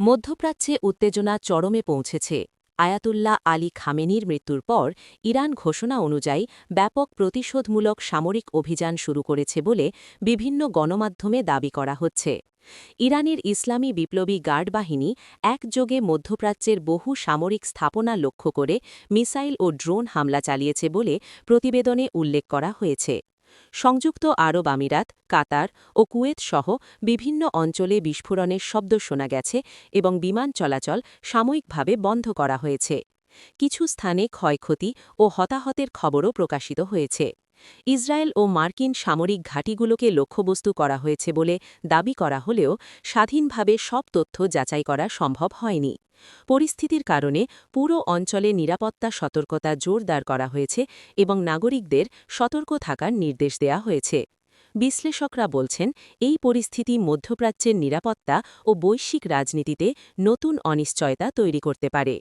মধ্যপ্রাচ্যে উত্তেজনা চরমে পৌঁছেছে। আয়াতুল্লাহ আলী খামেনির মৃত্যুর পর ইরান ঘোষণা অনুযায়ী ব্যাপক প্রতিশোধমূলক সামরিক অভিযান শুরু করেছে বলে বিভিন্ন গণমাধ্যমে দাবি করা হচ্ছে। ইরানের ইসলামী বিপ্লবী গার্ড বাহিনী একযোগে মধ্যপ্রাচ্যের বহু সামরিক স্থাপনা লক্ষ্য করে মিসাইল ও ড্রোন হামলা চালিয়েছে বলে প্রতিবেদনে উল্লেখ করা হয়েছে। সংযুক্ত আরব আমিরাত, কাতার ও কুয়েত সহ বিভিন্ন অঞ্চলে বিস্ফোরণের শব্দ শোনা গেছে এবং বিমান চলাচল সাময়িকভাবে বন্ধ করা হয়েছে। কিছু স্থানে ক্ষয়ক্ষতি ও হতাহতের খবরও প্রকাশিত হয়েছে। ইসরায়েল ও মার্কিন সামরিক ঘাঁটিগুলোকে লক্ষ্যবস্তু করা হয়েছে বলে দাবি করা হলেও স্বাধীনভাবে সব তথ্য যাচাই করা সম্ভব হয়নি। পরিস্থিতির কারণে পুরো অঞ্চলে নিরাপত্তা সতর্কতা জোরদার করা হয়েছে এবং নাগরিকদের সতর্ক থাকার নির্দেশ দেওয়া হয়েছে। বিশ্লেষকরা বলছেন, এই পরিস্থিতি মধ্যপ্রাচ্যের নিরাপত্তা ও বৈশ্বিক রাজনীতিতে নতুন অনিশ্চয়তা তৈরি করতে পারে।